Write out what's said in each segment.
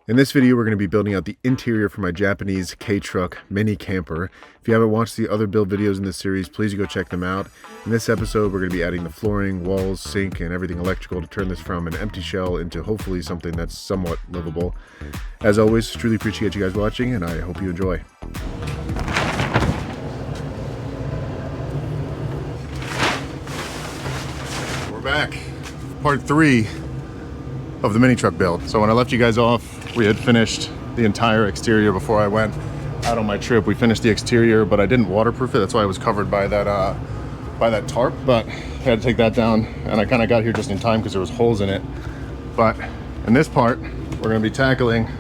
In this video, we're going to be building out the interior for my Japanese K-Truck mini camper. If you haven't watched the other build videos in this series, please go check them out. In this episode, we're going to be adding the flooring, walls, sink, and everything electrical to turn this from an empty shell into hopefully something that's somewhat livable. As always, truly appreciate you guys watching, and I hope you enjoy. We're back. Part 3 of the mini truck build. So when I left you guys off, we had finished the entire exterior before I went out on my trip. We finished the exterior, but I didn't waterproof it. That's why it was covered by that tarp, but I had to take that down, and I kind of got here just in time because there was holes in it. But in this part, we're going to be tackling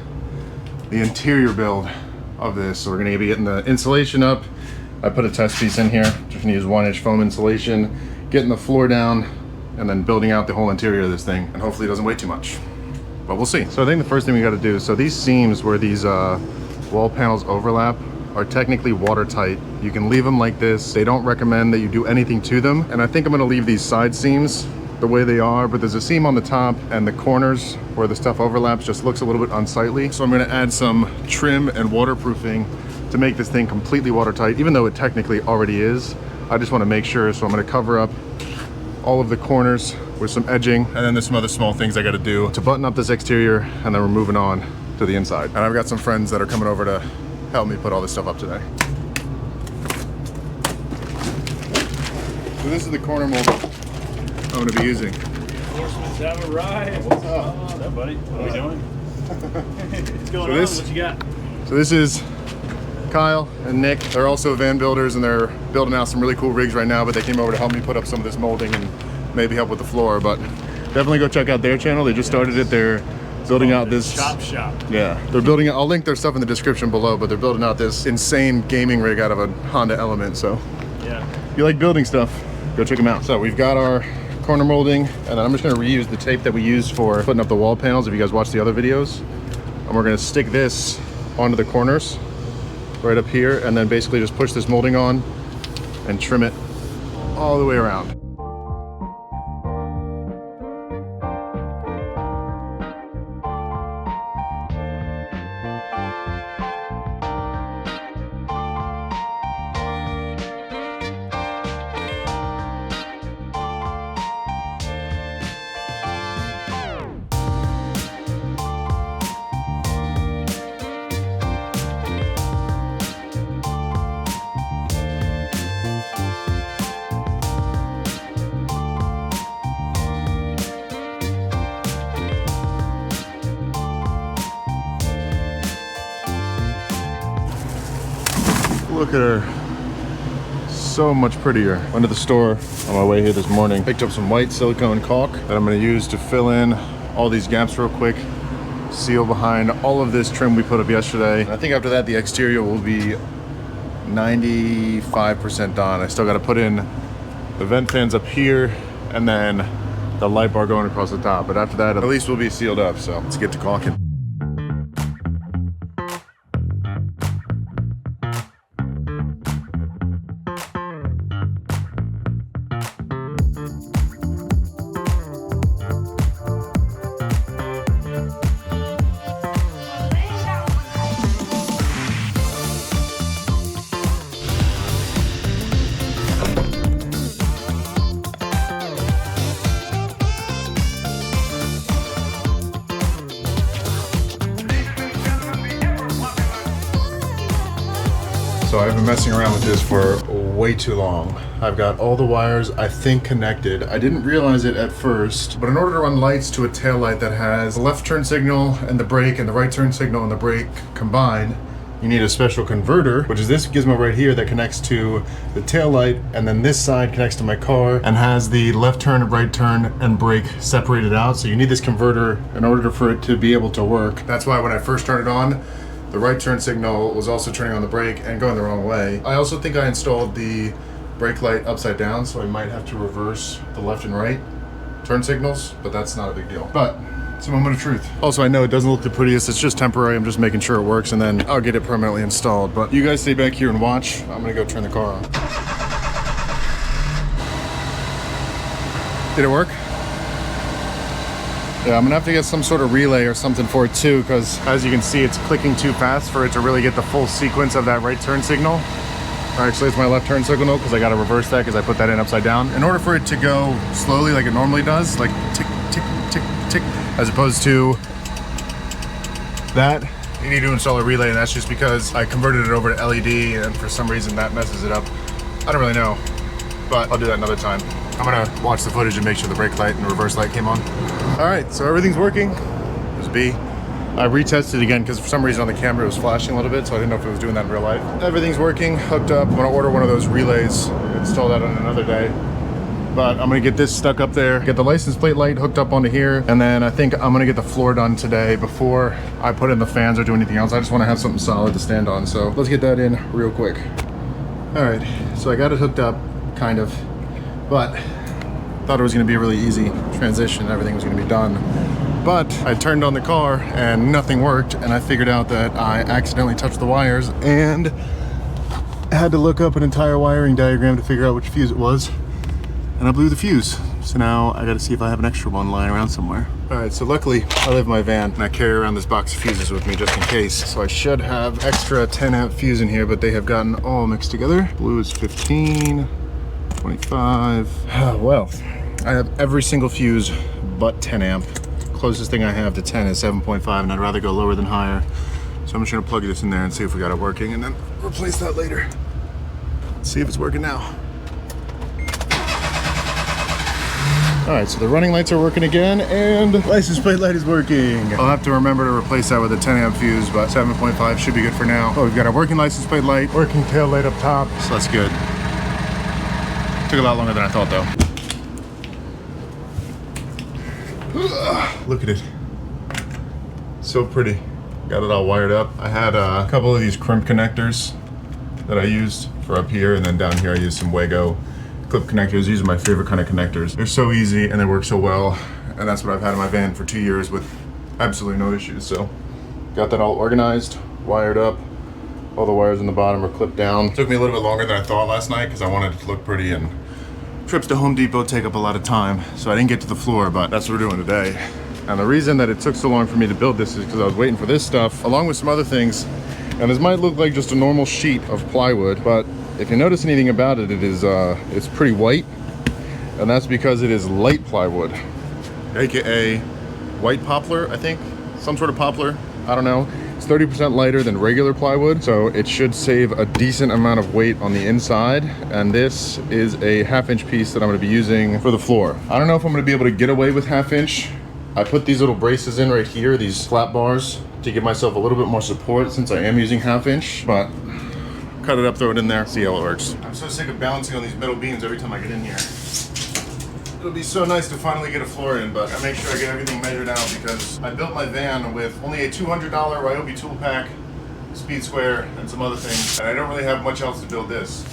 the interior build of this. So we're going to be getting the insulation up. I put a test piece in here. Just going to use 1-inch foam insulation, getting the floor down, and then building out the whole interior of this thing, and hopefully it doesn't weigh too much, but we'll see. So I think the first thing we got to do, so these seams where these wall panels overlap are technically watertight. You can leave them like this. They don't recommend that you do anything to them, and I think I'm going to leave these side seams the way they are, but there's a seam on the top, and the corners where the stuff overlaps just looks a little bit unsightly. So I'm going to add some trim and waterproofing to make this thing completely watertight, even though it technically already is. I just want to make sure, so I'm going to cover up all of the corners with some edging, and then there's some other small things I got to do to button up this exterior, and then we're moving on to the inside. And I've got some friends that are coming over to help me put all this stuff up today. So this is the corner mold I'm going to be using. Reinforcements have arrived. What's up? What's up, buddy? What are we doing? What's going on? What you got? So this is Kyle and Nick. They're also van builders, and they're building out some really cool rigs right now, but they came over to help me put up some of this molding and maybe help with the floor. But definitely go check out their channel. They just started it. They're building out this Chop Shop. Yeah, they're building it. I'll link their stuff in the description below, but they're building out this insane gaming rig out of a Honda Element. So yeah, if you like building stuff, go check them out. So we've got our corner molding, and then I'm just going to reuse the tape that we used for putting up the wall panels if you guys watched the other videos, and we're going to stick this onto the corners right up here, and then basically just push this molding on and trim it all the way around. Look at her, so much prettier. Went to the store on my way here this morning, picked up some white silicone caulk that I'm going to use to fill in all these gaps real quick, seal behind all of this trim we put up yesterday. And I think after that the exterior will be 95% done. I still got to put in the vent fans up here and then the light bar going across the top, but after that at least we'll be sealed up. So let's get to caulking. So I've been messing around with this for way too long. I've got all the wires, I think, connected. I didn't realize it at first, but in order to run lights to a tail light that has the left turn signal and the brake and the right turn signal and the brake combined, you need a special converter, which is this gizmo right here that connects to the tail light, and then this side connects to my car and has the left turn, right turn, and brake separated out. So you need this converter in order for it to be able to work. That's why when I first turned it on, the right turn signal was also turning on the brake and going the wrong way. I also think I installed the brake light upside down, so I might have to reverse the left and right turn signals, but that's not a big deal. But it's a moment of truth. Also, I know it doesn't look the prettiest. It's just temporary. I'm just making sure it works, and then I'll get it permanently installed. But you guys stay back here and watch. I'm gonna go turn the car on. Did it work? Yeah, I'm gonna have to get some sort of relay or something for it too, because as you can see, it's clicking too fast for it to really get the full sequence of that right turn signal. Or actually, it's my left turn signal because I gotta reverse that because I put that in upside down. In order for it to go slowly like it normally does, like tick, tick, tick, tick, as opposed to that, you need to install a relay, and that's just because I converted it over to LED, and for some reason that messes it up. I don't really know, but I'll do that another time. I'm gonna watch the footage and make sure the brake light and the reverse light came on. All right, so everything's working. There's B. I retested again because for some reason on the camera it was flashing a little bit, so I didn't know if it was doing that in real life. Everything's working, hooked up. I'm gonna order one of those relays, install that on another day. But I'm gonna get this stuck up there, get the license plate light hooked up onto here, and then I think I'm gonna get the floor done today before I put in the fans or do anything else. I just wanna have something solid to stand on, so let's get that in real quick. All right, so I got it hooked up, kind of, but thought it was gonna be a really easy transition, everything was gonna be done. But I turned on the car and nothing worked, and I figured out that I accidentally touched the wires and had to look up an entire wiring diagram to figure out which fuse it was. And I blew the fuse. So now I gotta see if I have an extra one lying around somewhere. All right, so luckily I live in my van and I carry around this box of fuses with me just in case. So I should have extra 10 amp fuse in here, but they have gotten all mixed together. Blue is 15, 25. Well, I have every single fuse but 10 amp. Closest thing I have to 10 is 7.5, and I'd rather go lower than higher. So I'm just gonna plug this in there and see if we got it working, and then replace that later. See if it's working now. All right, so the running lights are working again, and the license plate light is working. I'll have to remember to replace that with a 10 amp fuse, but 7.5 should be good for now. Oh, we've got a working license plate light, working tail light up top, so that's good. Took a lot longer than I thought, though. Look at it. So pretty. Got it all wired up. I had a couple of these crimp connectors that I used for up here, and then down here I used some Wago clip connectors. These are my favorite kind of connectors. They're so easy and they work so well, and that's what I've had in my van for 2 years with absolutely no issues. So got that all organized, wired up. All the wires in the bottom are clipped down. It took me a little bit longer than I thought last night because I wanted it to look pretty, and trips to Home Depot take up a lot of time, so I didn't get to the floor, but that's what we're doing today. And the reason that it took so long for me to build this is because I was waiting for this stuff along with some other things. And this might look like just a normal sheet of plywood, but if you notice anything about it, it is it's pretty white, and that's because it is light plywood, aka white poplar, I think, some sort of poplar, I don't know. It's 30% lighter than regular plywood, so it should save a decent amount of weight on the inside. And this is a 1/2 inch piece that I'm gonna be using for the floor. I don't know if I'm gonna be able to get away with 1/2 inch. I put these little braces in right here, these flat bars, to give myself a little bit more support since I am using 1/2 inch, but cut it up, throw it in there, see how it works. I'm so sick of balancing on these metal beams every time I get in here. It'll be so nice to finally get a floor in, but I make sure I get everything measured out because I built my van with only a $200 Ryobi tool pack, speed square, and some other things, and I don't really have much else to build this.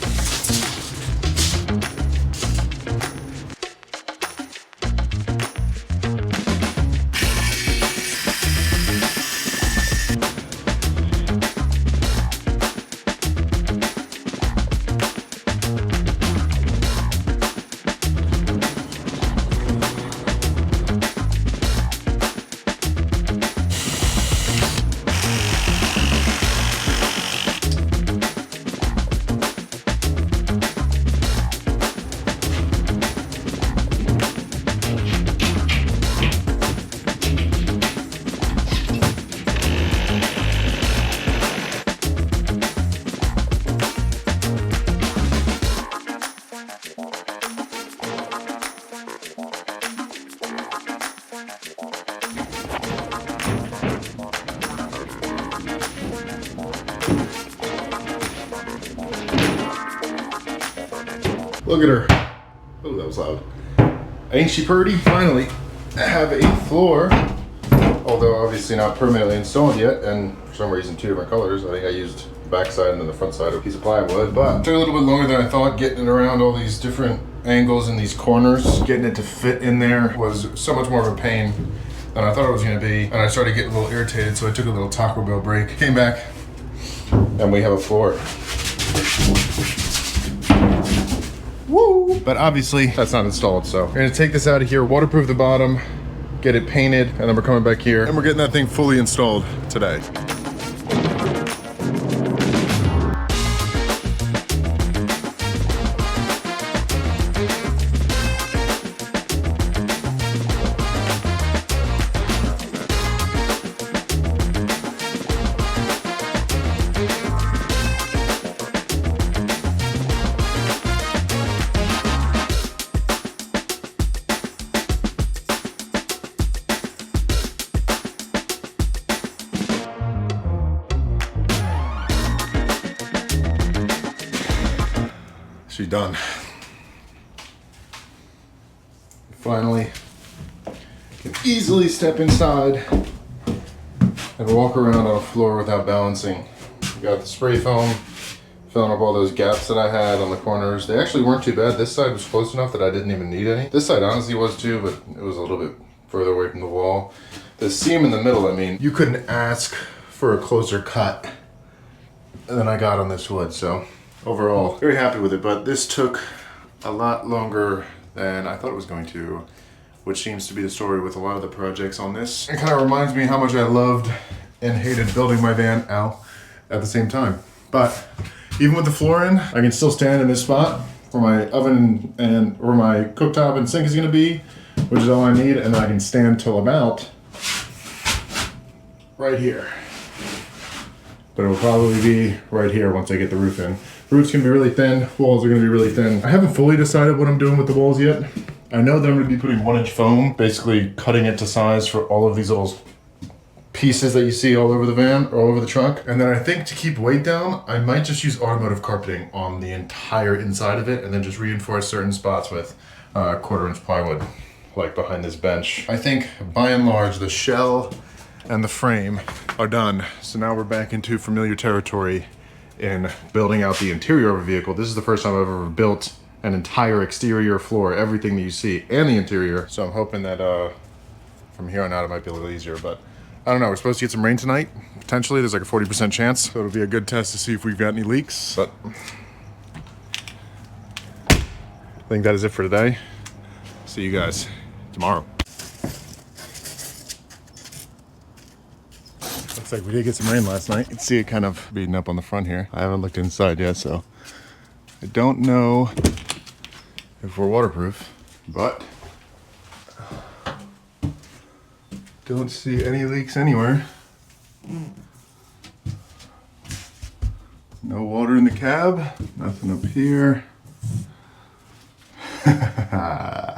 Look at her. Oh, that was loud. Ain't she pretty? Finally, I have a floor, although obviously not permanently installed yet, and for some reason 2 different colors. I think I used the back side and then the front side of a piece of plywood, but it took a little bit longer than I thought getting it around all these different angles and these corners. Getting it to fit in there was so much more of a pain than I thought it was gonna be, and I started getting a little irritated, so I took a little Taco Bell break. Came back, and we have a floor. Woo! But obviously that's not installed, so we're gonna take this out of here, waterproof the bottom, get it painted, and then we're coming back here and we're getting that thing fully installed today. She's done. Finally can easily step inside and walk around on a floor without balancing. We got the spray foam filling up all those gaps that I had on the corners. They actually weren't too bad. This side was close enough that I didn't even need any. This side honestly was too, but it was a little bit further away from the wall. The seam in the middle, I mean, you couldn't ask for a closer cut than I got on this wood, so overall, very happy with it, but this took a lot longer than I thought it was going to, which seems to be the story with a lot of the projects on this. It kind of reminds me how much I loved and hated building my van, at the same time. But even with the floor in, I can still stand in this spot where my oven and where my cooktop and sink is gonna be, which is all I need, and I can stand till about right here. But it will probably be right here once I get the roof in. Roof's gonna be really thin, walls are gonna be really thin. I haven't fully decided what I'm doing with the walls yet. I know that I'm gonna be putting 1-inch foam, basically cutting it to size for all of these little pieces that you see all over the van or all over the trunk. And then I think to keep weight down, I might just use automotive carpeting on the entire inside of it and then just reinforce certain spots with 1/4-inch plywood, like behind this bench. I think by and large, the shell and the frame are done. So now we're back into familiar territory in building out the interior of a vehicle. This is the first time I've ever built an entire exterior floor, everything that you see, and the interior. So I'm hoping that from here on out it might be a little easier, but I don't know. We're supposed to get some rain tonight. Potentially, there's like a 40% chance. So it'll be a good test to see if we've got any leaks, but I think that is it for today. See you guys tomorrow. Looks like we did get some rain last night. You can see it kind of beating up on the front here. I haven't looked inside yet, so I don't know if we're waterproof, but don't see any leaks anywhere. No water in the cab, nothing up here.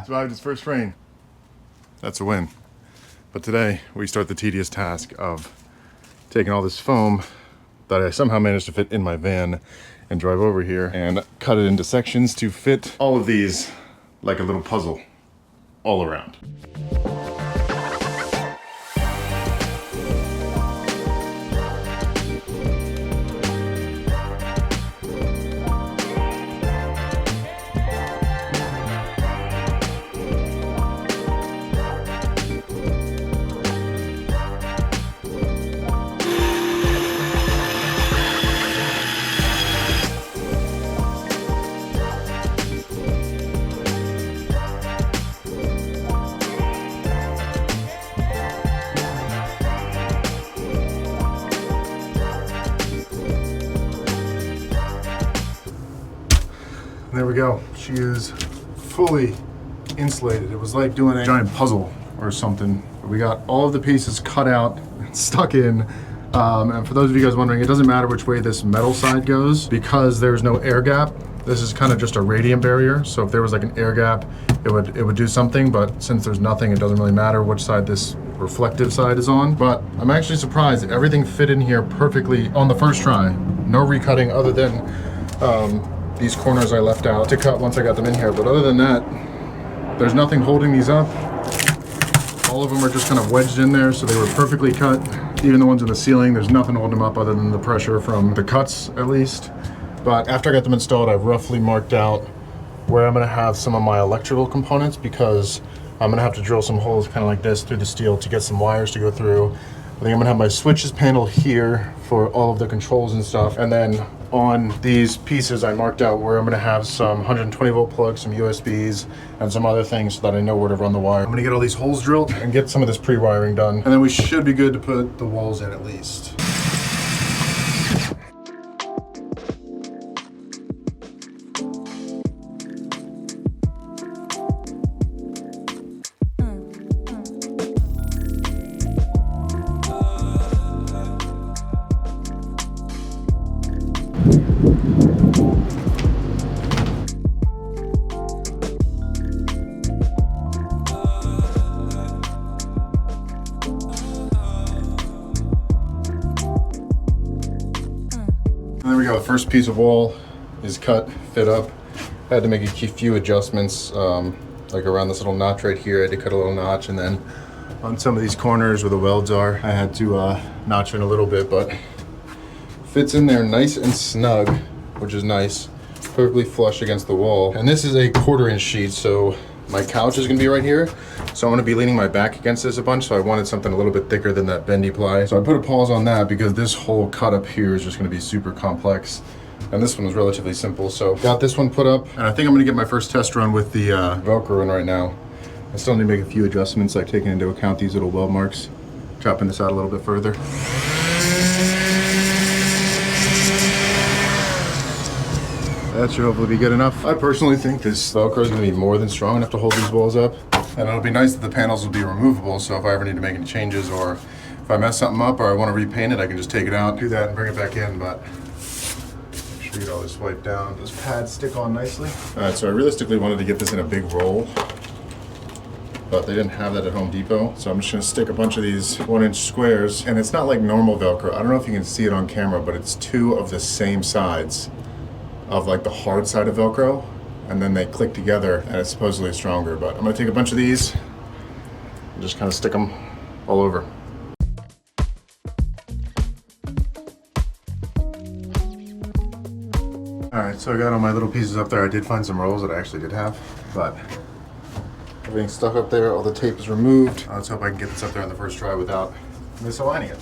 Survived his first rain. That's a win. But today we start the tedious task of taking all this foam that I somehow managed to fit in my van and drive over here and cut it into sections to fit all of these like a little puzzle all around. There we go. She is fully insulated. It was like doing a giant puzzle or something. We got all of the pieces cut out and stuck in. And for those of you guys wondering, it doesn't matter which way this metal side goes because there's no air gap. This is kind of just a radiant barrier. So if there was like an air gap, it would do something. But since there's nothing, it doesn't really matter which side this reflective side is on. But I'm actually surprised that everything fit in here perfectly on the first try. No recutting other than these corners I left out to cut once I got them in here. But other than that, there's nothing holding these up. All of them are just kind of wedged in there, so they were perfectly cut. Even the ones in the ceiling, there's nothing holding them up other than the pressure from the cuts, at least. But after I got them installed, I roughly marked out where I'm gonna have some of my electrical components because I'm gonna have to drill some holes kind of like this through the steel to get some wires to go through. I think I'm gonna have my switches panel here for all of the controls and stuff. And then on these pieces I marked out where I'm gonna have some 120 volt plugs, some USBs, and some other things so that I know where to run the wire. I'm gonna get all these holes drilled and get some of this pre-wiring done. And then we should be good to put the walls in at least. There we go, the first piece of wall is cut, fit up. I had to make a few adjustments, like around this little notch right here, I had to cut a little notch, and then on some of these corners where the welds are, I had to notch in a little bit, but fits in there nice and snug, which is nice. Perfectly flush against the wall. And this is a 1/4 inch sheet, so my couch is gonna be right here. So I'm gonna be leaning my back against this a bunch, so I wanted something a little bit thicker than that bendy ply. So I put a pause on that because this whole cut up here is just gonna be super complex. And this one was relatively simple, so got this one put up. And I think I'm gonna get my first test run with the Velcro in right now. I still need to make a few adjustments, like taking into account these little weld marks. Chopping this out a little bit further. That should hopefully be good enough. I personally think this Velcro is gonna be more than strong enough to hold these walls up. And it'll be nice that the panels will be removable, so if I ever need to make any changes or if I mess something up or I wanna repaint it, I can just take it out, do that and bring it back in, but make sure you get all this wiped down. Those pads stick on nicely. All right, so I realistically wanted to get this in a big roll, but they didn't have that at Home Depot. So I'm just gonna stick a bunch of these 1-inch squares, and it's not like normal Velcro. I don't know if you can see it on camera, but it's 2 of the same sides of like the hard side of Velcro, and then they click together and it's supposedly stronger. But I'm gonna take a bunch of these and just kind of stick them all over. All right, so I got all my little pieces up there. I did find some rolls that I actually did have, but everything's stuck up there. All the tape is removed. Let's hope I can get this up there on the first try without misaligning it.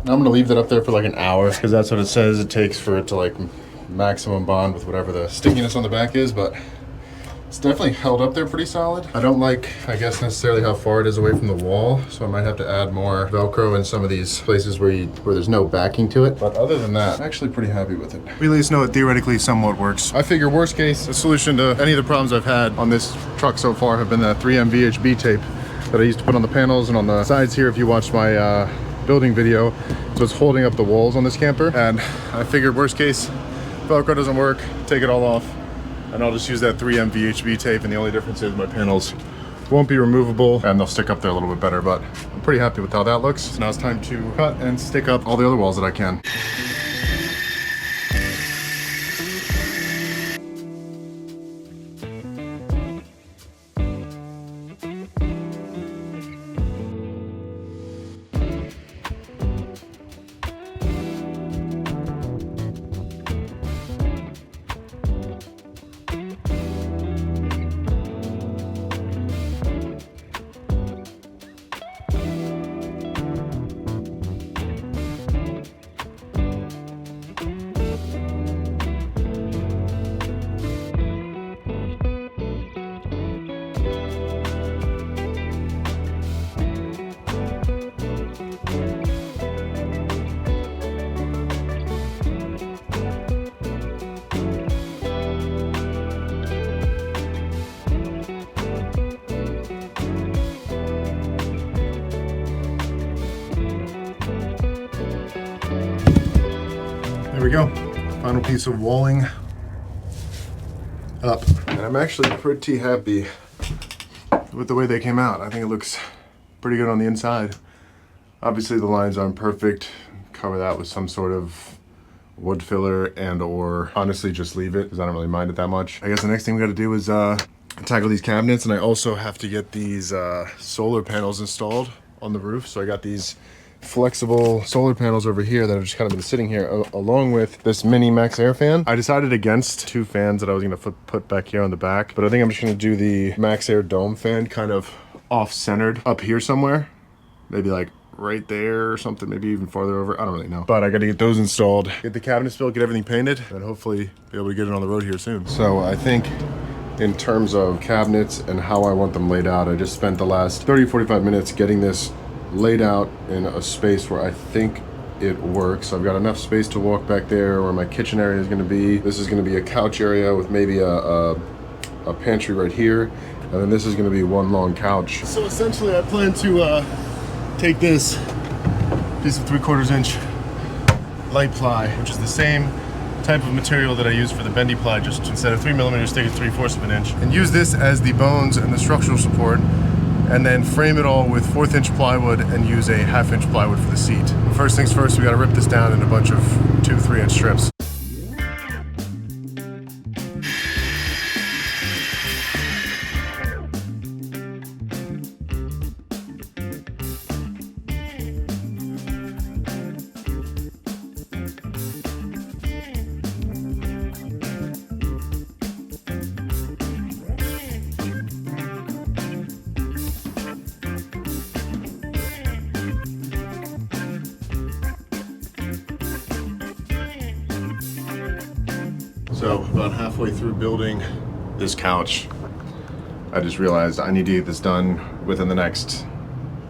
I'm gonna leave that up there for like an hour because that's what it says it takes for it to like maximum bond with whatever the stickiness on the back is, but it's definitely held up there pretty solid. I don't like, I guess, necessarily how far it is away from the wall, so I might have to add more Velcro in some of these places where there's no backing to it. But other than that, I'm actually pretty happy with it. We at least know it theoretically somewhat works. I figure worst case, the solution to any of the problems I've had on this truck so far have been that 3M VHB tape that I used to put on the panels and on the sides here if you watched my building video. So it's holding up the walls on this camper, and I figured worst case, Velcro doesn't work, take it all off, and I'll just use that 3M VHB tape, and the only difference is my panels won't be removable and they'll stick up there a little bit better, but I'm pretty happy with how that looks. So now it's time to cut and stick up all the other walls that I can. There we go, final piece of walling up. And I'm actually pretty happy with the way they came out. I think it looks pretty good on the inside. Obviously the lines aren't perfect. Cover that with some sort of wood filler and or honestly just leave it because I don't really mind it that much. I guess the next thing we gotta do is tackle these cabinets, and I also have to get these solar panels installed on the roof. So I got these flexible solar panels over here that have just kind of been sitting here along with this mini Maxxair fan. I decided against 2 fans that I was gonna put back here on the back, but I think I'm just gonna do the Maxxair dome fan kind of off-centered up here somewhere. Maybe like right there or something, maybe even farther over. I don't really know. But I gotta get those installed, get the cabinets built, get everything painted, and hopefully be able to get it on the road here soon. So I think in terms of cabinets and how I want them laid out, I just spent the last 30-45 minutes getting this laid out in a space where I think it works. I've got enough space to walk back there where my kitchen area is gonna be. This is gonna be a couch area with maybe a pantry right here. And then this is gonna be one long couch. So essentially I plan to take this piece of 3/4 inch light ply, which is the same type of material that I use for the bendy ply, just instead of 3 millimeters, take it 3/4 of an inch, and use this as the bones and the structural support, and then frame it all with 1/4 inch plywood and use a 1/2 inch plywood for the seat. But first things first, we gotta rip this down in a bunch of 2-3 inch strips. So about halfway through building this couch, I just realized I need to get this done within the next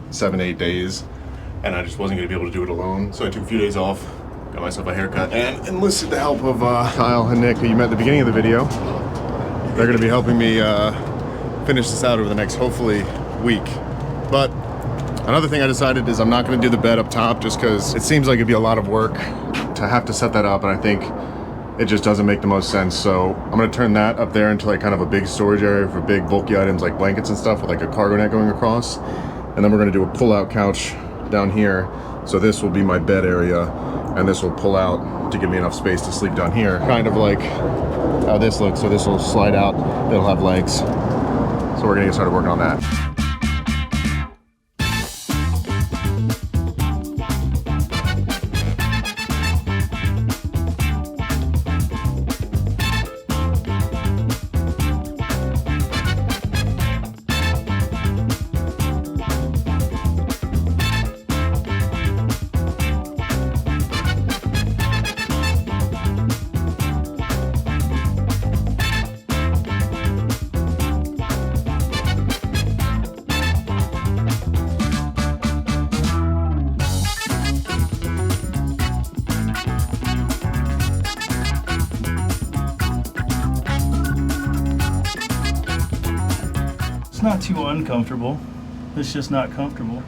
7-8 days, and I just wasn't gonna be able to do it alone. So I took a few days off, got myself a haircut, and enlisted the help of Kyle and Nick, who you met at the beginning of the video. They're gonna be helping me finish this out over the next, hopefully, week. But another thing I decided is I'm not gonna do the bed up top just because it seems like it'd be a lot of work to have to set that up, and I think it just doesn't make the most sense. So I'm gonna turn that up there into like kind of a big storage area for big bulky items like blankets and stuff with like a cargo net going across. And then we're gonna do a pull-out couch down here. So this will be my bed area, and this will pull out to give me enough space to sleep down here. Kind of like how this looks. So this will slide out, it'll have legs. So we're gonna get started working on that. Not too uncomfortable. It's just not comfortable.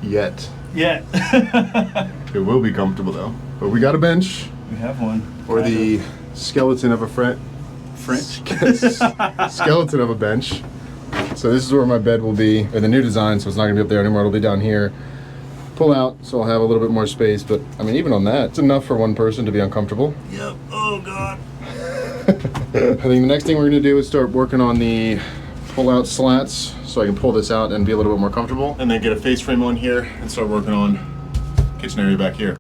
Yet. Yet. It will be comfortable though. But we got a bench. We have one. Or the skeleton of a skeleton of a bench. So this is where my bed will be in the new design, so it's not gonna be up there anymore, it'll be down here. Pull out, so I'll have a little bit more space, but I mean, even on that, it's enough for one person to be uncomfortable. Yep, oh God. I think the next thing we're gonna do is start working on the pull-out slats, so I can pull this out and be a little bit more comfortable, and then get a face frame on here and start working on kitchen area back here.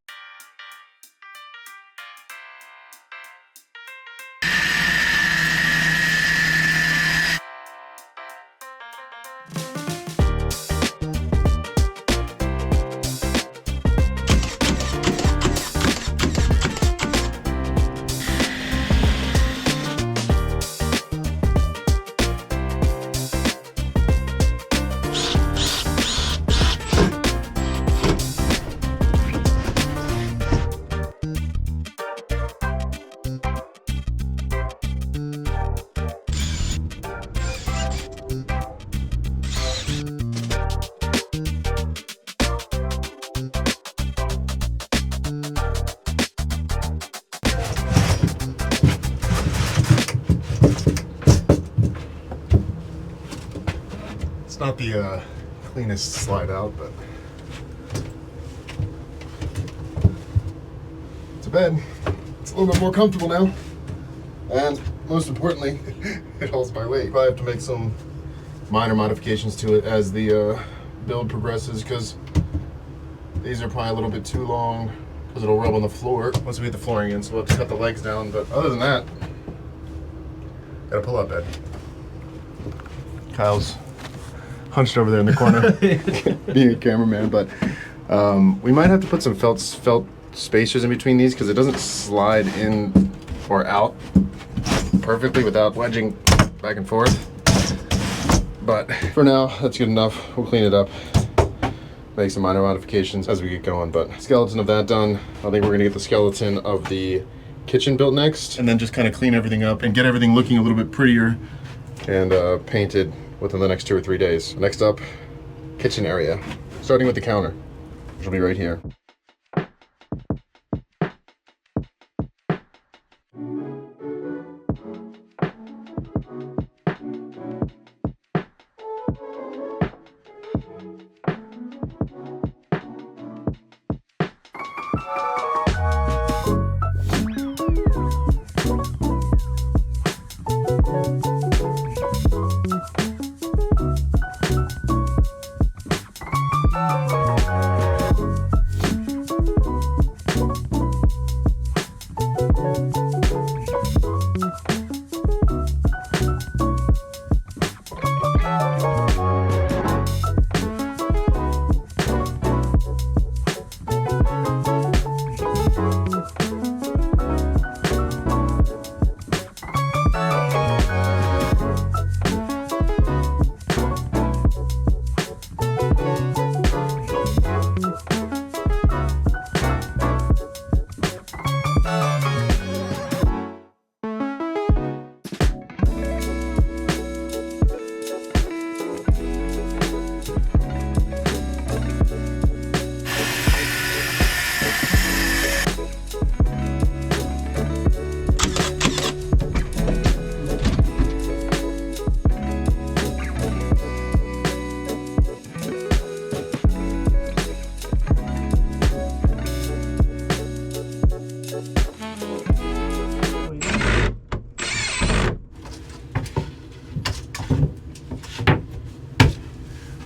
It's not the cleanest slide out, but it's a bed. It's a little bit more comfortable now. And most importantly, it holds my weight. Probably have to make some minor modifications to it as the build progresses, because these are probably a little bit too long because it'll rub on the floor once we get the flooring in, so we'll have to cut the legs down. But other than that, got a pull-out bed. Kyle's hunched over there in the corner, being a cameraman. But we might have to put some felt spacers in between these because it doesn't slide in or out perfectly without wedging back and forth. But for now, that's good enough. We'll clean it up, make some minor modifications as we get going. But skeleton of that done. I think we're gonna get the skeleton of the kitchen built next, and then just kind of clean everything up and get everything looking a little bit prettier and painted within the next 2 or 3 days. Next up, kitchen area, starting with the counter, which will be right here.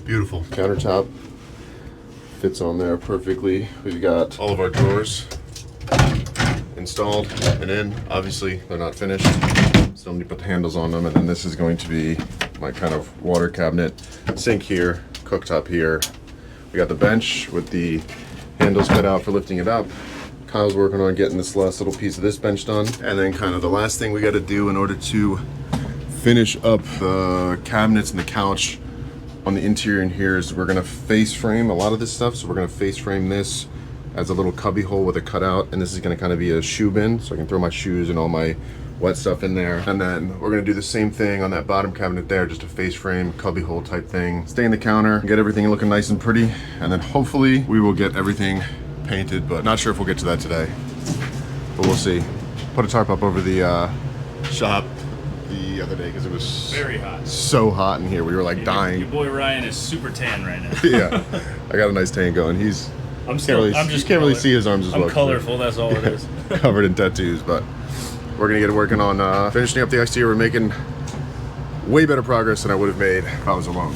Beautiful countertop, fits on there perfectly. We've got all of our drawers installed and in. Obviously they're not finished, still need to put the handles on them. And then this is going to be my kind of water cabinet, sink here, cooktop here. We got the bench with the handles cut out for lifting it up. Kyle's working on getting this last little piece of this bench done. And then kind of the last thing we got to do in order to finish up the cabinets and the couch on the interior in here is we're gonna face frame a lot of this stuff. So we're gonna face frame this as a little cubby hole with a cutout, and this is gonna kind of be a shoe bin, so I can throw my shoes and all my wet stuff in there. And then we're gonna do the same thing on that bottom cabinet there, just a face frame cubby hole type thing. Stay in the counter, get everything looking nice and pretty, and then hopefully we will get everything painted, but not sure if we'll get to that today, but we'll see. Put a tarp up over the shop the other day because it was very hot. So hot in here. We were like dying. Your boy Ryan is super tan right now. Yeah, I got a nice tan going. You just can't really see his arms as well. I'm colorful, that's all it is. Covered in tattoos, but we're gonna get working on finishing up the exterior. We're making way better progress than I would have made if I was alone.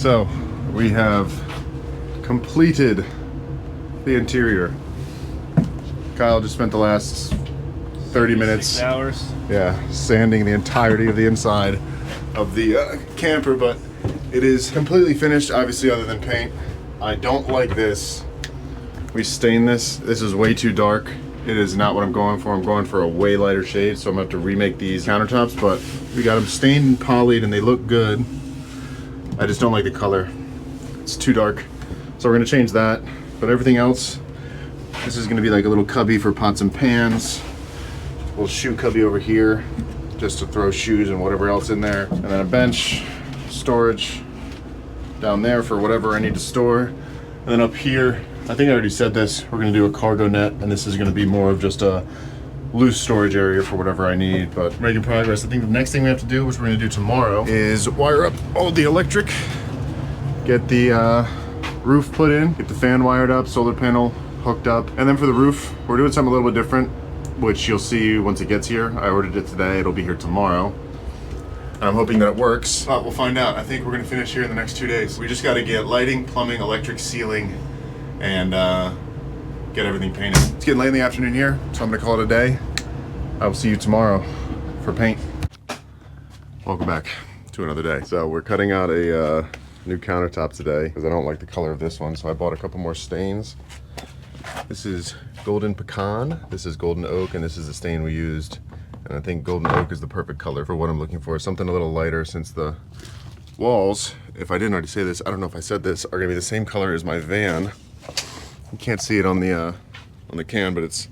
So we have completed the interior. Kyle just spent the last 30 minutes 6 hours. sanding the entirety of the inside of the camper, but it is completely finished, obviously, other than paint. I don't like this. We stained this. This is way too dark. It is not what I'm going for. I'm going for a way lighter shade, so I'm gonna have to remake these countertops, but we got them stained and polyed and they look good. I just don't like the color. It's too dark. So we're gonna change that, but everything else, this is gonna be like a little cubby for pots and pans. A little shoe cubby over here, just to throw shoes and whatever else in there. And then a bench, storage down there for whatever I need to store. And then up here, I think I already said this, we're gonna do a cargo net, and this is gonna be more of just a loose storage area for whatever I need, but making progress. I think the next thing we have to do, which we're gonna do tomorrow, is wire up all the electric, get the roof put in, get the fan wired up, solar panel hooked up. And then for the roof, we're doing something a little bit different, which you'll see once it gets here. I ordered it today, it'll be here tomorrow. I'm hoping that it works, but we'll find out. I think we're gonna finish here in the next 2 days. We just gotta get lighting, plumbing, electric, ceiling, and get everything painted. It's getting late in the afternoon here, so I'm gonna call it a day. I will see you tomorrow for paint. Welcome back to another day. So we're cutting out a new countertop today because I don't like the color of this one, so I bought a couple more stains. This is golden pecan, this is golden oak, and this is the stain we used. And I think golden oak is the perfect color for what I'm looking for. Something a little lighter, since the walls, if I didn't already say this, I don't know if I said this, are gonna be the same color as my van. You can't see it on the can, but it's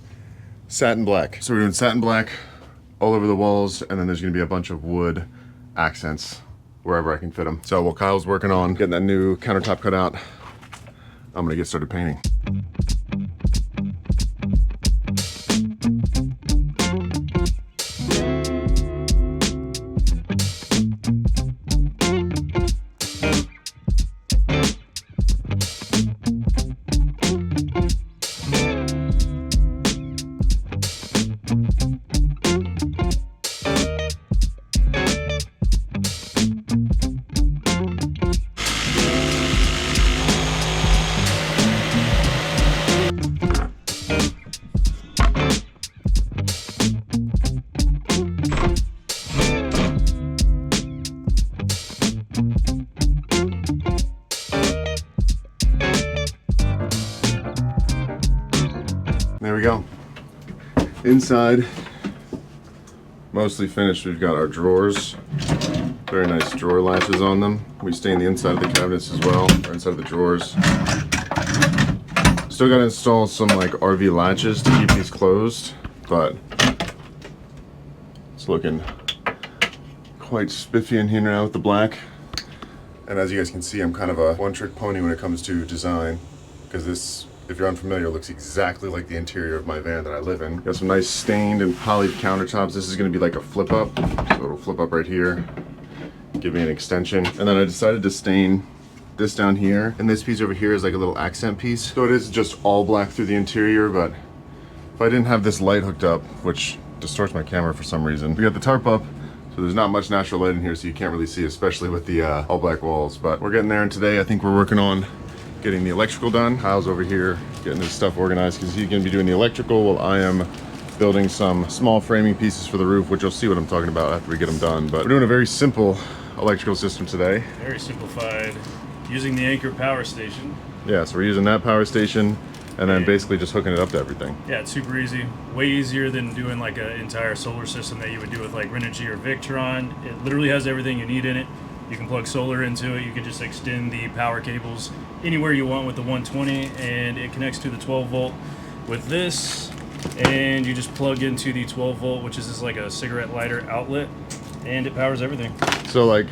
satin black. So we're doing satin black all over the walls, and then there's gonna be a bunch of wood accents wherever I can fit them. So while Kyle's working on getting that new countertop cut out, I'm gonna get started painting. There we go. Inside, mostly finished. We've got our drawers. Very nice drawer latches on them. We stain the inside of the cabinets as well, or inside of the drawers. Still got to install some like RV latches to keep these closed, but it's looking quite spiffy in here now with the black. And as you guys can see, I'm kind of a one-trick pony when it comes to design, because this, if you're unfamiliar, looks exactly like the interior of my van that I live in. Got some nice stained and polished countertops. This is gonna be like a flip up. So it'll flip up right here, give me an extension. And then I decided to stain this down here. And this piece over here is like a little accent piece. So it is just all black through the interior, but if I didn't have this light hooked up, which distorts my camera for some reason. We got the tarp up, so there's not much natural light in here, so you can't really see, especially with the all black walls. But we're getting there, and today I think we're working on getting the electrical done. Kyle's over here getting his stuff organized because he's gonna be doing the electrical while I am building some small framing pieces for the roof, which you'll see what I'm talking about after we get them done. But we're doing a very simple electrical system today. Very simplified, using the Anchor power station. Yeah, so we're using that power station and then basically just hooking it up to everything. Yeah, it's super easy. Way easier than doing like an entire solar system that you would do with like Renogy or Victron. It literally has everything you need in it. You can plug solar into it. You can just extend the power cables anywhere you want with the 120, and it connects to the 12 volt with this. And you just plug into the 12 volt, which is just like a cigarette lighter outlet, and it powers everything. So like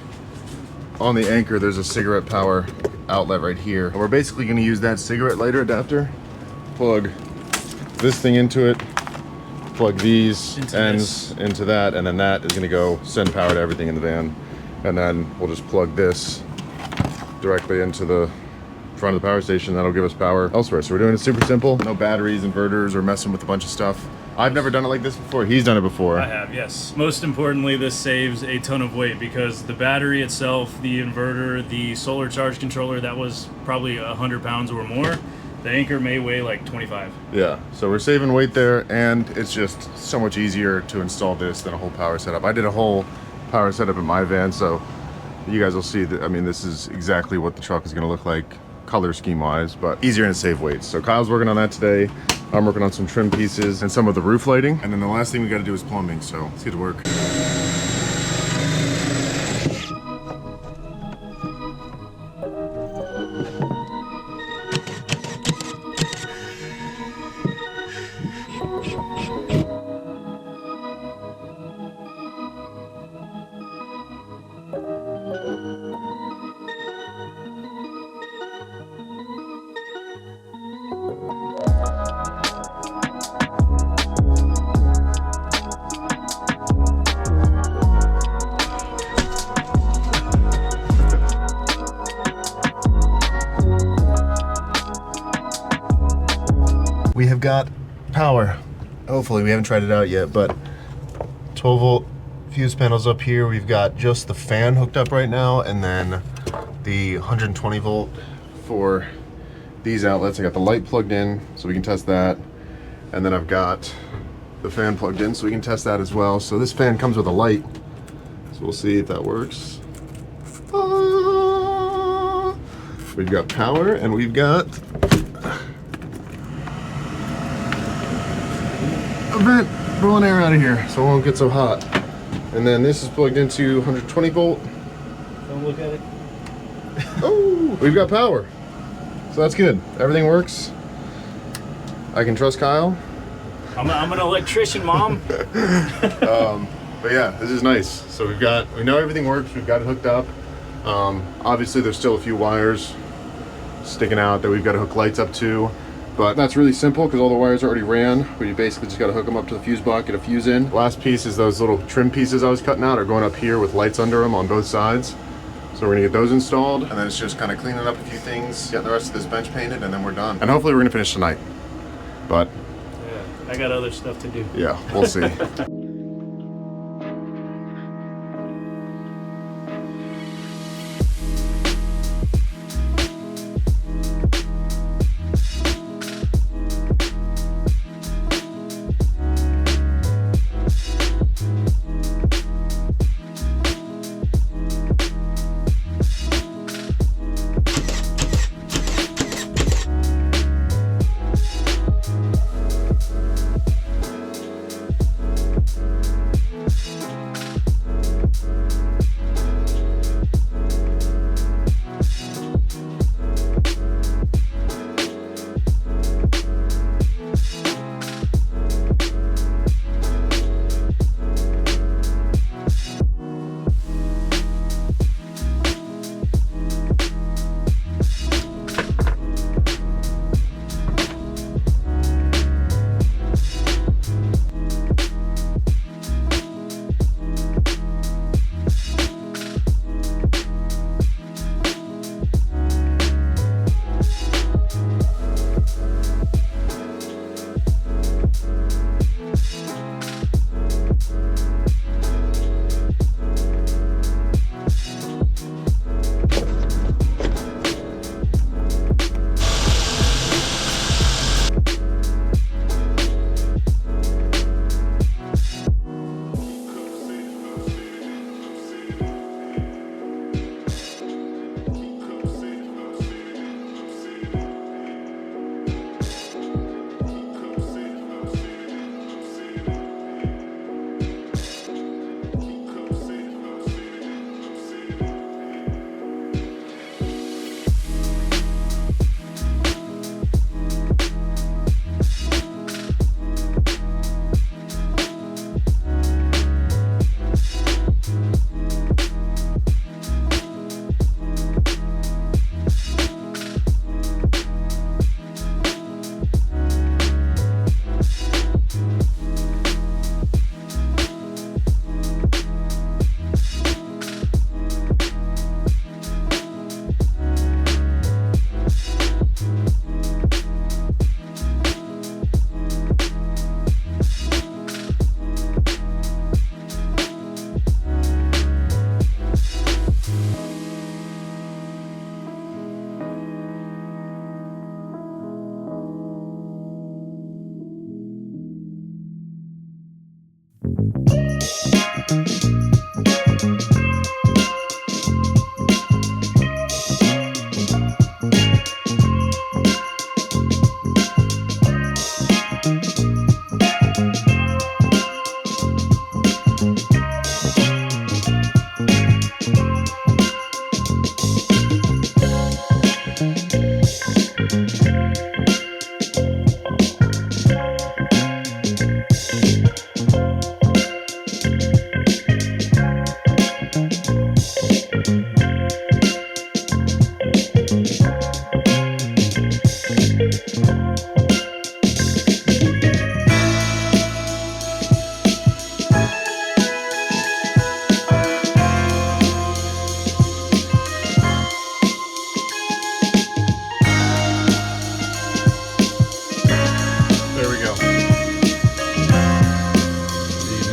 on the Anchor, there's a cigarette power outlet right here. And we're basically gonna use that cigarette lighter adapter, plug this thing into it, plug these ends into that, and then that is gonna go send power to everything in the van. And then we'll just plug this directly into the front of the power station. That'll give us power elsewhere. So we're doing it super simple. No batteries, inverters, or messing with a bunch of stuff. I've never done it like this before. He's done it before. I have, yes. Most importantly, this saves a ton of weight because the battery itself, the inverter, the solar charge controller, that was probably 100 pounds or more. The anchor may weigh like 25. Yeah, so we're saving weight there, and it's just so much easier to install this than a whole power setup. I did a whole power setup in my van, so you guys will see that. I mean, this is exactly what the truck is going to look like color scheme wise, but easier to save weight. So Kyle's working on that today. I'm working on some trim pieces and some of the roof lighting, and then the last thing we got to do is plumbing, so let's get to work. We have got power. Hopefully, we haven't tried it out yet, but 12 volt fuse panels up here. We've got just the fan hooked up right now, and then the 120 volt for these outlets. I got the light plugged in so we can test that, and then I've got the fan plugged in so we can test that as well. So this fan comes with a light, so we'll see if that works. We've got power, and we've got a vent blowing air out of here so it won't get so hot. And then this is plugged into 120 volt. Don't look at it. Oh, we've got power. So that's good. Everything works. I can trust Kyle. I'm an electrician, Mom. But yeah, this is nice. So we know everything works. We've got it hooked up. Obviously there's still a few wires sticking out that we've got to hook lights up to. But that's really simple because all the wires already ran. We basically just got to hook them up to the fuse box, get a fuse in. Last piece is those little trim pieces I was cutting out are going up here with lights under them on both sides. So we're gonna get those installed, and then it's just kind of cleaning up a few things, getting the rest of this bench painted, and then we're done. And hopefully we're gonna finish tonight. But Yeah, I got other stuff to do. yeah, we'll see.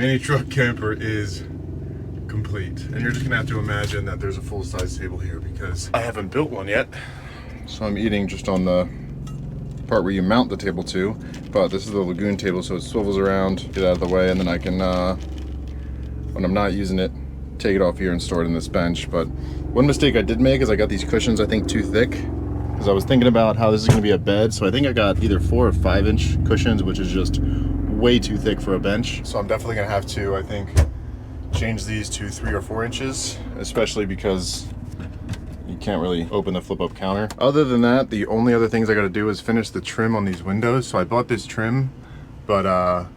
mini truck camper is complete. And you're just gonna have to imagine that there's a full-size table here because I haven't built one yet. So I'm eating just on the part where you mount the table to, but this is the Lagoon table, so it swivels around, get out of the way, and then I can, when I'm not using it, take it off here and store it in this bench. But one mistake I did make is I got these cushions, I think, too thick, because I was thinking about how this is gonna be a bed, so I think I got either 4 or 5 inch cushions, which is just way too thick for a bench. So I'm definitely gonna have to, I think, change these to 3 or 4 inches, especially because you can't really open the flip-up counter. Other than that, the only other things I gotta do is finish the trim on these windows. So I bought this trim, but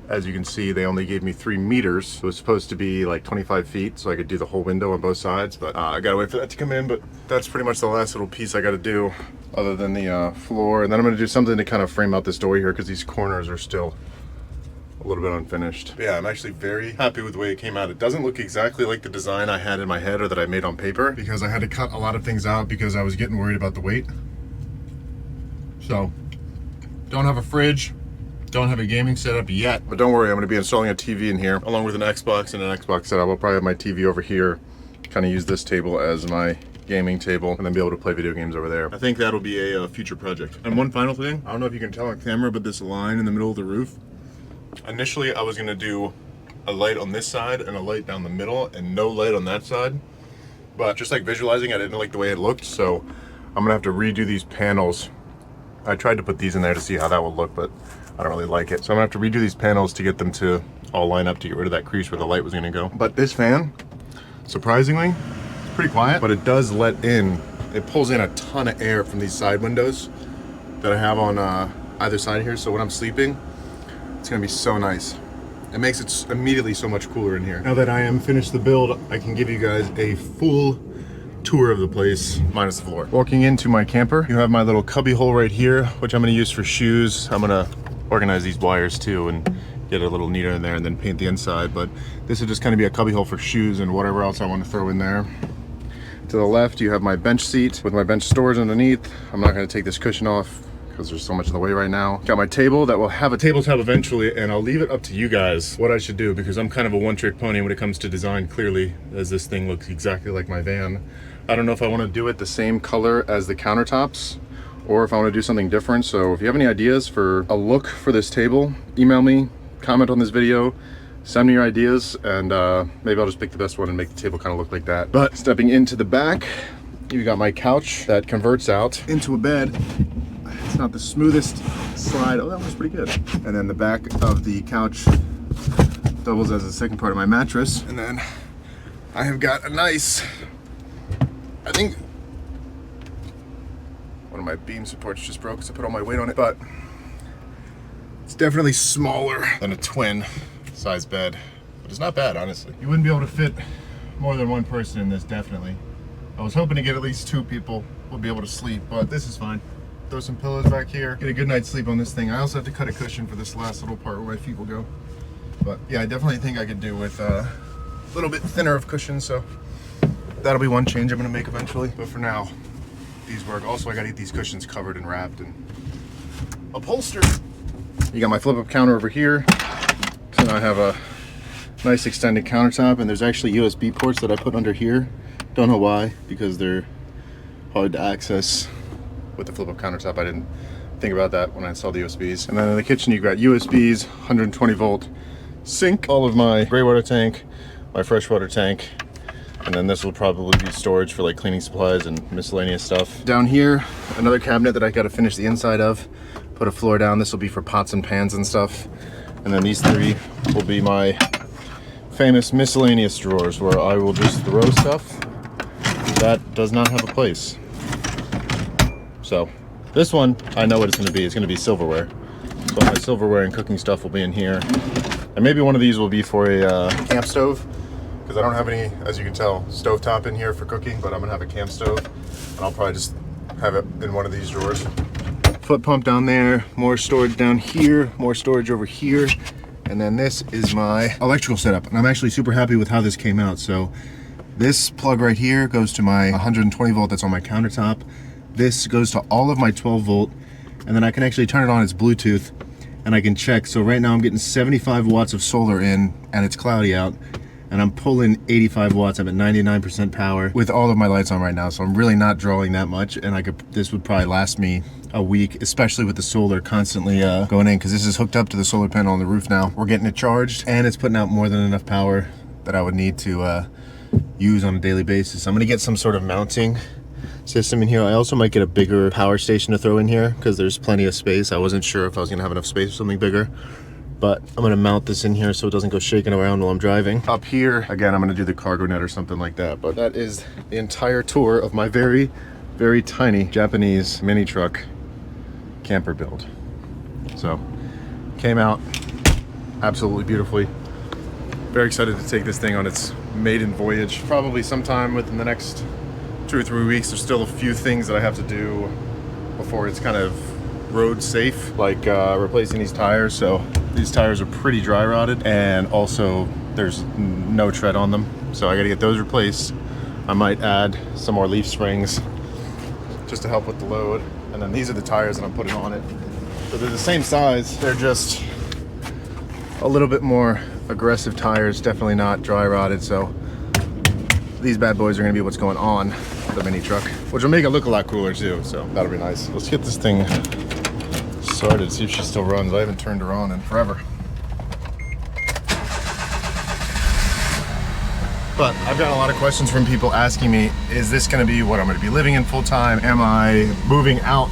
as you can see, they only gave me 3 meters. It was supposed to be like 25 feet, so I could do the whole window on both sides, but I gotta wait for that to come in. But that's pretty much the last little piece I gotta do, other than the floor. And then I'm gonna do something to kind of frame out this door here, because these corners are still a little bit unfinished. But yeah, I'm actually very happy with the way it came out. It doesn't look exactly like the design I had in my head or that I made on paper, because I had to cut a lot of things out because I was getting worried about the weight. So, don't have a fridge, don't have a gaming setup yet, but don't worry, I'm gonna be installing a TV in here along with an Xbox and an Xbox setup. I'll probably have my TV over here, kind of use this table as my gaming table, and then be able to play video games over there. I think that'll be a future project. And one final thing, I don't know if you can tell on camera, but this line in the middle of the roof, initially I was gonna do a light on this side and a light down the middle and no light on that side, but just like visualizing, I didn't like the way it looked, so I'm gonna have to redo these panels. I tried to put these in there to see how that would look, but I don't really like it. So I'm gonna have to redo these panels to get them to all line up to get rid of that crease where the light was gonna go. But this fan, surprisingly, it's pretty quiet, but it does let in, it pulls in a ton of air from these side windows that I have on either side here. So when I'm sleeping, it's gonna be so nice. It makes it immediately so much cooler in here. Now that I am finished the build, I can give you guys a full tour of the place, minus the floor. Walking into my camper, you have my little cubby hole right here, which I'm gonna use for shoes. I'm gonna organize these wires too and get it a little neater in there and then paint the inside. But this would just kind of be a cubby hole for shoes and whatever else I want to throw in there. To the left, you have my bench seat with my bench storage underneath. I'm not gonna take this cushion off because there's so much in the way right now. Got my table that will have a tabletop eventually, and I'll leave it up to you guys what I should do, because I'm kind of a one-trick pony when it comes to design, clearly, as this thing looks exactly like my van. I don't know if I want to do it the same color as the countertops or if I want to do something different. So if you have any ideas for a look for this table, email me, comment on this video, send me your ideas, and maybe I'll just pick the best one and make the table kind of look like that. But stepping into the back, you got my couch that converts out into a bed. It's not the smoothest slide. Oh, that was pretty good. And then the back of the couch doubles as the second part of my mattress. And then I have got a nice, I think one of my beam supports just broke, so I put all my weight on it, but it's definitely smaller than a twin size bed, but it's not bad, honestly. You wouldn't be able to fit more than one person in this, definitely. I was hoping to get at least 2 people would be able to sleep, but this is fine. Throw some pillows back here, get a good night's sleep on this thing. I also have to cut a cushion for this last little part where my feet will go. But yeah, I definitely think I could do with a little bit thinner of cushions, so that'll be one change I'm gonna make eventually. But for now, these work. Also, I gotta get these cushions covered and wrapped and upholstered. You got my flip-up counter over here. So now I have a nice extended countertop, and there's actually USB ports that I put under here. Don't know why, because they're hard to access with the flip-up countertop. I didn't think about that when I installed the USBs. And then in the kitchen, you've got USBs, 120 volt sink, all of my gray water tank, my freshwater tank, and then this will probably be storage for like cleaning supplies and miscellaneous stuff. Down here, another cabinet that I gotta finish the inside of, put a floor down. This will be for pots and pans and stuff. And then these 3 will be my famous miscellaneous drawers where I will just throw stuff that does not have a place. So this one, I know what it's gonna be. It's gonna be silverware. So my silverware and cooking stuff will be in here. And maybe one of these will be for a camp stove, because I don't have any, as you can tell, stovetop in here for cooking, but I'm gonna have a camp stove, and I'll probably just have it in one of these drawers. Foot pump down there, more storage down here, more storage over here, and then this is my electrical setup. And I'm actually super happy with how this came out. So this plug right here goes to my 120 volt that's on my countertop. This goes to all of my 12 volt, and then I can actually turn it on as Bluetooth, and I can check. So right now I'm getting 75 watts of solar in, and it's cloudy out, and I'm pulling 85 watts. I'm at 99% power with all of my lights on right now, so I'm really not drawing that much, and this would probably last me a week, especially with the solar constantly going in, because this is hooked up to the solar panel on the roof now. We're getting it charged, and it's putting out more than enough power that I would need to use on a daily basis. I'm gonna get some sort of mounting system in here. I also might get a bigger power station to throw in here because there's plenty of space. I wasn't sure if I was gonna have enough space for something bigger, but I'm gonna mount this in here so it doesn't go shaking around while I'm driving. Up here, again, I'm gonna do the cargo net or something like that, but that is the entire tour of my very, very tiny Japanese mini truck camper build. So, came out absolutely beautifully. Very excited to take this thing on its maiden voyage. Probably sometime within the next 2 or 3 weeks. There's still a few things that I have to do before it's kind of road safe, like replacing these tires. So these tires are pretty dry rotted, and also there's no tread on them. So I gotta get those replaced. I might add some more leaf springs just to help with the load. And then these are the tires that I'm putting on it. So they're the same size. They're just a little bit more aggressive tires, definitely not dry rotted. So these bad boys are gonna be what's going on the mini truck, which will make it look a lot cooler too, so that'll be nice. Let's get this thing started, see if she still runs. I haven't turned her on in forever. But I've got a lot of questions from people asking me, is this gonna be what I'm gonna be living in full time? Am I moving out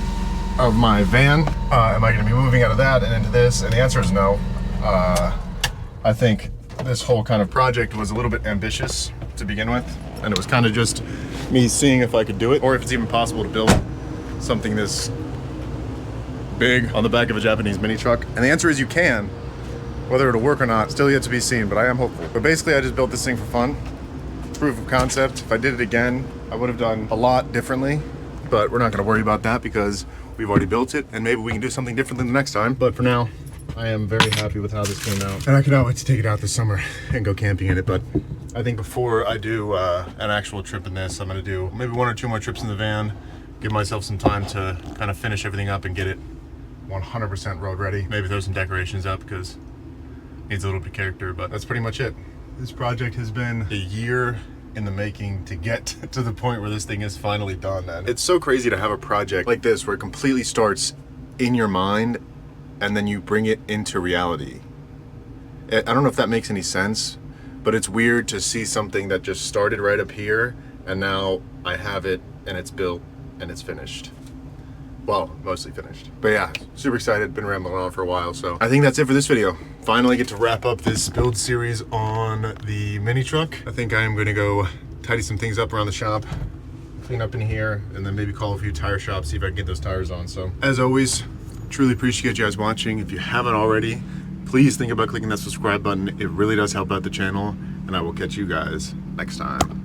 of my van? Am I gonna be moving out of that and into this? And the answer is no. I think this whole kind of project was a little bit ambitious to begin with, and it was kind of just me seeing if I could do it, or if it's even possible to build something this big on the back of a Japanese mini truck. And the answer is you can. Whether it'll work or not, still yet to be seen, but I am hopeful. But basically I just built this thing for fun. Proof of concept. If I did it again, I would have done a lot differently, but we're not gonna worry about that because we've already built it, and maybe we can do something different the next time. But for now, I am very happy with how this came out, and I cannot wait to take it out this summer and go camping in it. But I think before I do an actual trip in this, I'm gonna do maybe 1 or 2 more trips in the van, give myself some time to kind of finish everything up and get it 100% road ready. Maybe throw some decorations up because it needs a little bit of character, but that's pretty much it. This project has been a year in the making to get to the point where this thing is finally done. And it's so crazy to have a project like this where it completely starts in your mind and then you bring it into reality. I don't know if that makes any sense, but it's weird to see something that just started right up here and now I have it and it's built and it's finished. Well, mostly finished. But yeah, super excited, been rambling on for a while, so I think that's it for this video. Finally get to wrap up this build series on the mini truck. I think I am gonna go tidy some things up around the shop, clean up in here, and then maybe call a few tire shops, see if I can get those tires on. So as always, truly appreciate you guys watching. If you haven't already, please think about clicking that subscribe button. It really does help out the channel, and I will catch you guys next time.